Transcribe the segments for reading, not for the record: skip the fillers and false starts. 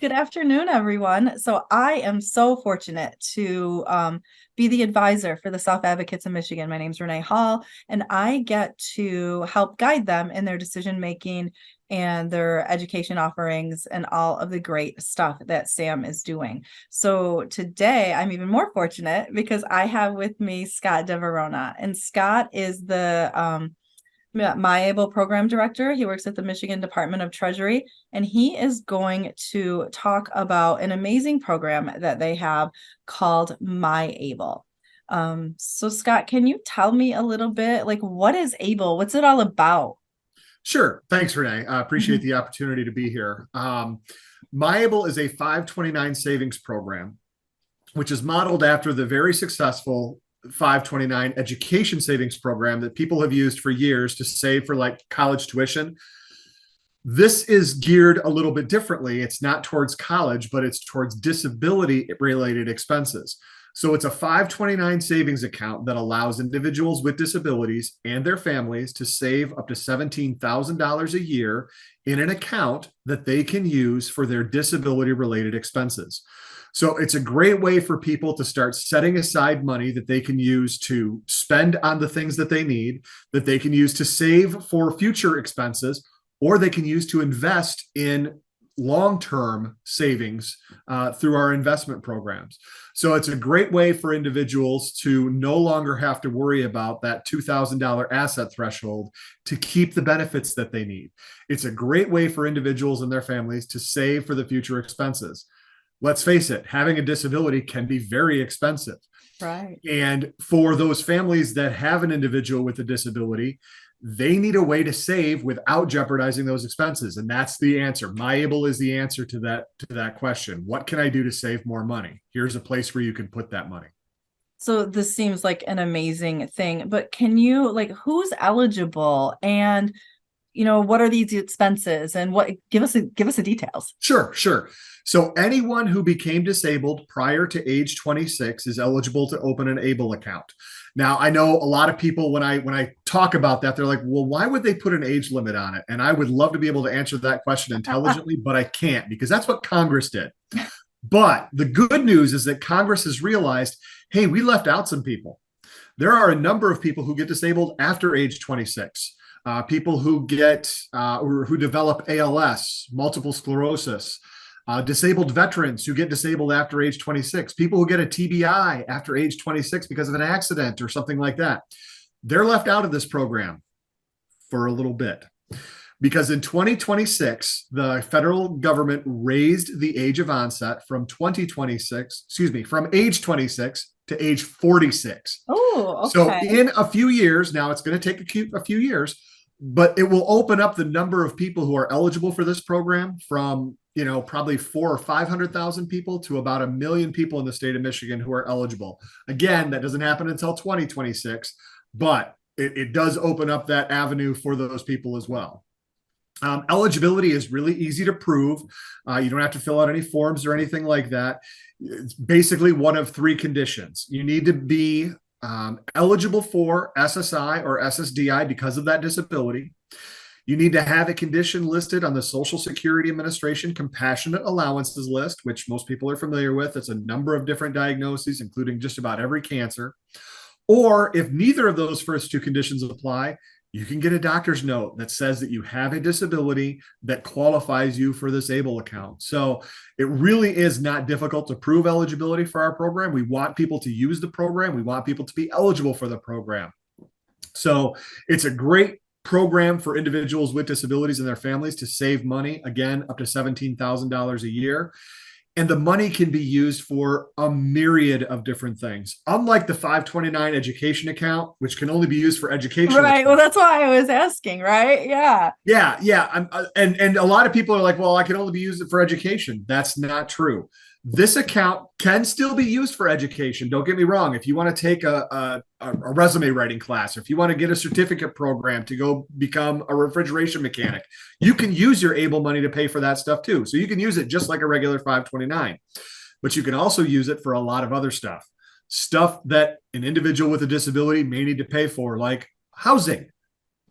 Good afternoon, everyone. So I am so fortunate to be the advisor for the Self Advocates in Michigan. My name is Renee Hall, and I get to help guide them in their decision making and their education offerings and all of the great stuff that Sam is doing. So today I'm even more fortunate because I have with me Scott DeVarona, and Scott is the MiAble program director. He works at the Michigan Department of Treasury, and he is going to talk about an amazing program that they have called MiAble. So Scott, can you tell me a little bit, like, what is Able? What's it all about? Sure. Thanks, Renee. I appreciate the opportunity to be here. MiAble is a 529 savings program, which is modeled after the very successful 529 education savings program that people have used for years to save for like college tuition. This is geared a little bit differently. It's not towards college, but it's towards disability related expenses. So it's a 529 savings account that allows individuals with disabilities and their families to save up to $17,000 a year in an account that they can use for their disability related expenses. So it's a great way for people to start setting aside money that they can use to spend on the things that they need, that they can use to save for future expenses, or they can use to invest in long-term savings through our investment programs. So it's a great way for individuals to no longer have to worry about that $2,000 asset threshold to keep the benefits that they need. It's a great way for individuals and their families to save for the future expenses. Let's face it, having a disability can be very expensive. Right. And for those families that have an individual with a disability, they need a way to save without jeopardizing those expenses. And that's the answer. MiAble is the answer to that question. What can I do to save more money? Here's a place where you can put that money. So this seems like an amazing thing, but can you, like, who's eligible, and what are these expenses, and what, give us the details. Sure. So anyone who became disabled prior to age 26 is eligible to open an ABLE account. Now, I know a lot of people, when I talk about that, they're like, well, why would they put an age limit on it? And I would love to be able to answer that question intelligently, but I can't, because that's what Congress did. But the good news is that Congress has realized, hey, we left out some people. There are a number of people who get disabled after age 26. People who get or who develop ALS, multiple sclerosis, disabled veterans who get disabled after age 26, people who get a TBI after age 26 because of an accident or something like that. They're left out of this program for a little bit, because in 2026, the federal government raised the age of onset from age 26 to age 46. Oh, So okay. in a few years, now it's going to take a few years, but it will open up the number of people who are eligible for this program from, probably 400,000 or 500,000 people to about 1 million people in the state of Michigan who are eligible. Again, that doesn't happen until 2026, but it does open up that avenue for those people as well. Eligibility is really easy to prove. You don't have to fill out any forms or anything like that. It's basically one of three conditions. You need to be eligible for SSI or SSDI because of that disability. You need to have a condition listed on the Social Security Administration Compassionate Allowances List, which most people are familiar with. It's a number of different diagnoses, including just about every cancer. Or if neither of those first two conditions apply, you can get a doctor's note that says that you have a disability that qualifies you for this ABLE account. So it really is not difficult to prove eligibility for our program. We want people to use the program. We want people to be eligible for the program. So it's a great program for individuals with disabilities and their families to save money, again, up to $17,000 a year. And the money can be used for a myriad of different things. Unlike the 529 education account, which can only be used for educational. Right. Well, that's why I was asking, right? Yeah. Yeah. And a lot of people are like, well, I can only be used for education. That's not true. This account can still be used for education. Don't get me wrong. If you want to take a resume writing class, or if you want to get a certificate program to go become a refrigeration mechanic, you can use your ABLE money to pay for that stuff too. So you can use it just like a regular 529, but you can also use it for a lot of other stuff that an individual with a disability may need to pay for, like housing.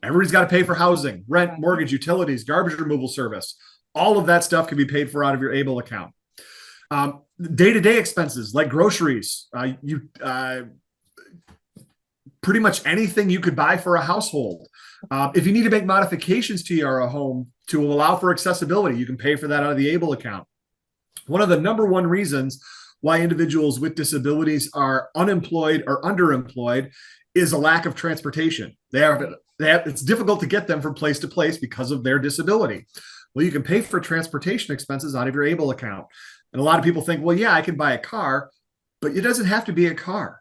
Everybody's got to pay for housing, rent, mortgage, utilities, garbage removal service. All of that stuff can be paid for out of your Able account. Day-to-day expenses like groceries, pretty much anything you could buy for a household. If you need to make modifications to your home to allow for accessibility, you can pay for that out of the Able account. One of the number one reasons why individuals with disabilities are unemployed or underemployed is a lack of transportation. It's difficult to get them from place to place because of their disability. Well, you can pay for transportation expenses out of your Able account. And a lot of people think, well, yeah, I can buy a car, but it doesn't have to be a car.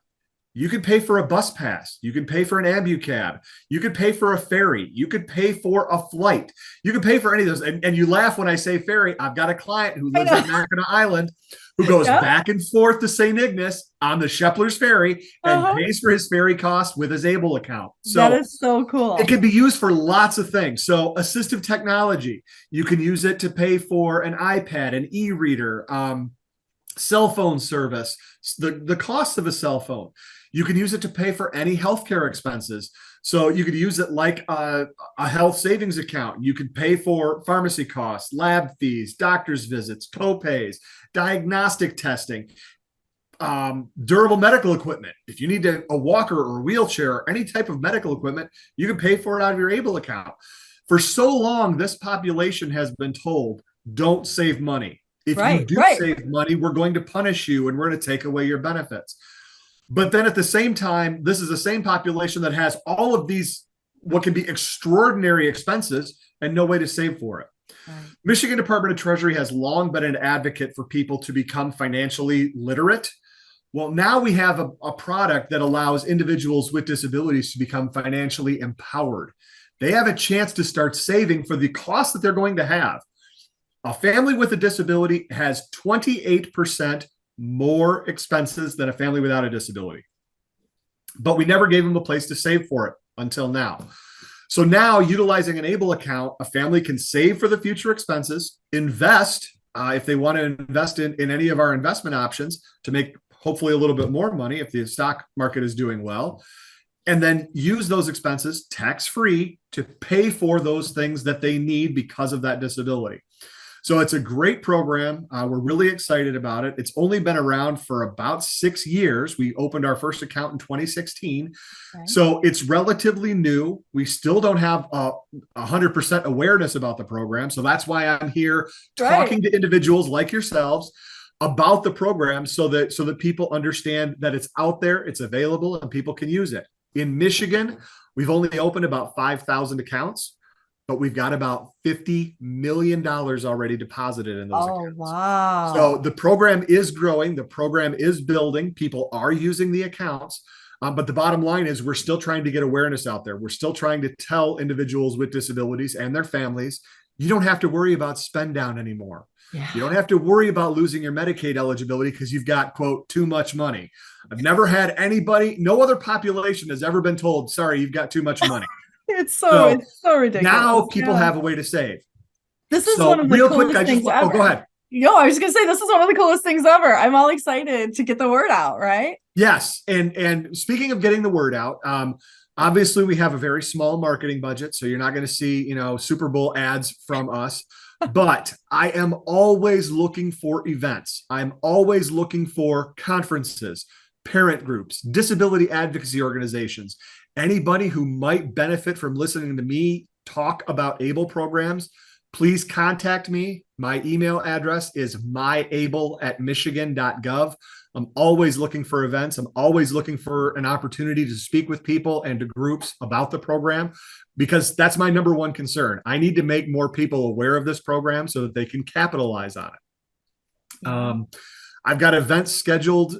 You could pay for a bus pass. You could pay for an AmbuCab. You could pay for a ferry. You could pay for a flight. You could pay for any of those. And you laugh when I say ferry. I've got a client who lives in Mackinac Island who goes back and forth to St. Ignace on the Shepler's Ferry and pays for his ferry costs with his Able account. So that is so cool. It can be used for lots of things. So assistive technology, you can use it to pay for an iPad, an e-reader, cell phone service, the cost of a cell phone. You can use it to pay for any healthcare expenses. So you could use it like a health savings account. You can pay for pharmacy costs, lab fees, doctor's visits, co-pays, diagnostic testing, durable medical equipment. If you need a walker or a wheelchair or any type of medical equipment, you can pay for it out of your Able account. For so long, this population has been told, don't save money. If you do save money, we're going to punish you and we're going to take away your benefits. But then at the same time, this is the same population that has all of these, what can be extraordinary expenses and no way to save for it. Right. Michigan Department of Treasury has long been an advocate for people to become financially literate. Well, now we have a product that allows individuals with disabilities to become financially empowered. They have a chance to start saving for the costs that they're going to have. A family with a disability has 28% more expenses than a family without a disability. But we never gave them a place to save for it until now. So now, utilizing an Able account, a family can save for the future expenses, invest if they want to invest in any of our investment options to make hopefully a little bit more money if the stock market is doing well, and then use those expenses tax-free to pay for those things that they need because of that disability. So it's a great program. We're really excited about it. It's only been around for about 6 years. We opened our first account in 2016. Okay. So it's relatively new. We still don't have 100% awareness about the program. So that's why I'm here talking to individuals like yourselves about the program so that people understand that it's out there, it's available, and people can use it. In Michigan, we've only opened about 5,000 accounts. But we've got about $50 million already deposited in those accounts. Wow. So the program is growing. The program is building. People are using the accounts. But the bottom line is we're still trying to get awareness out there. We're still trying to tell individuals with disabilities and their families, you don't have to worry about spend down anymore. Yeah. You don't have to worry about losing your Medicaid eligibility because you've got, quote, too much money. I've never had anybody, no other population has ever been told, sorry, you've got too much money. It's so ridiculous. Now people have a way to save. This is one of the coolest things ever. Oh, go ahead. No, I was just gonna say this is one of the coolest things ever. I'm all excited to get the word out, right? Yes. And speaking of getting the word out, obviously we have a very small marketing budget, so you're not going to see, Super Bowl ads from us. But I am always looking for events. I'm always looking for conferences, parent groups, disability advocacy organizations. Anybody who might benefit from listening to me talk about Able programs, please contact me. My email address is miable@michigan.gov. I'm always looking for events. I'm always looking for an opportunity to speak with people and to groups about the program because that's my number one concern. I need to make more people aware of this program so that they can capitalize on it. I've got events scheduled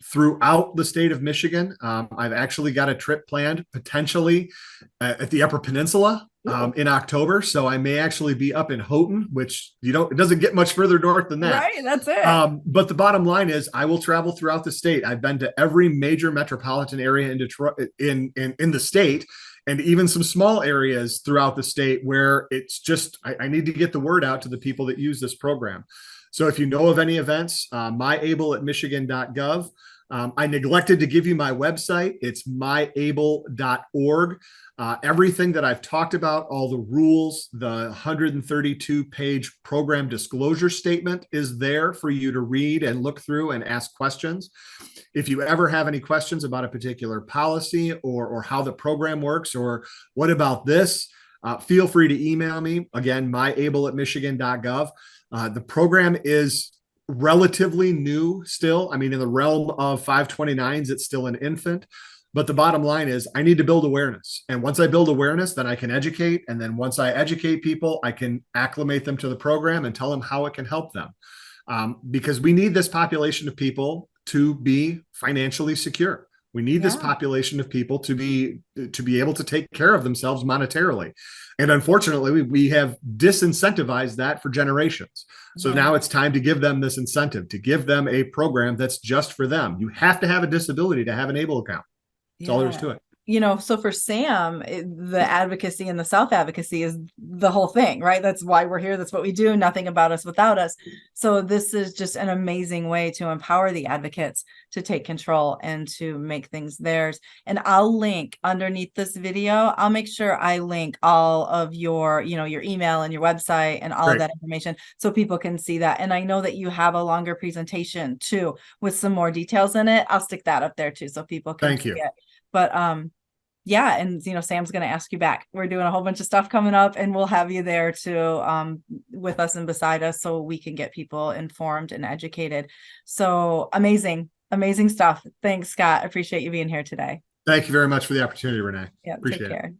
throughout the state of Michigan. I've actually got a trip planned potentially at the Upper Peninsula in October. So I may actually be up in Houghton, which it doesn't get much further north than that. Right, that's it. But the bottom line is I will travel throughout the state. I've been to every major metropolitan area in Detroit, in the state, and even some small areas throughout the state where it's just, I need to get the word out to the people that use this program. So if you know of any events, MiAble at michigan.gov. I neglected to give you my website. It's miable.org. Everything that I've talked about, all the rules, the 132-page program disclosure statement is there for you to read and look through and ask questions. If you ever have any questions about a particular policy or how the program works, or what about this, feel free to email me. Again, myable at michigan.gov. The program is relatively new still. I mean, in the realm of 529s, it's still an infant. But the bottom line is I need to build awareness. And once I build awareness, then I can educate. And then once I educate people, I can acclimate them to the program and tell them how it can help them. Because we need this population of people to be financially secure. We need this population of people to be able to take care of themselves monetarily. And unfortunately, we have disincentivized that for generations. So now it's time to give them this incentive, to give them a program that's just for them. You have to have a disability to have an ABLE account. That's all there is to it. So for Sam, the advocacy and the self-advocacy is the whole thing, right? That's why we're here. That's what we do. Nothing about us without us. So this is just an amazing way to empower the advocates to take control and to make things theirs. And I'll link underneath this video. I'll make sure I link all of your, your email and your website and all of that information so people can see that. And I know that you have a longer presentation too with some more details in it. I'll stick that up there too so people can see it. But yeah, and Sam's going to ask you back. We're doing a whole bunch of stuff coming up, and we'll have you there too, with us and beside us, so we can get people informed and educated. So amazing stuff. Thanks, Scott. Appreciate you being here today. Thank you very much for the opportunity, Renee. Yeah, appreciate take care. it.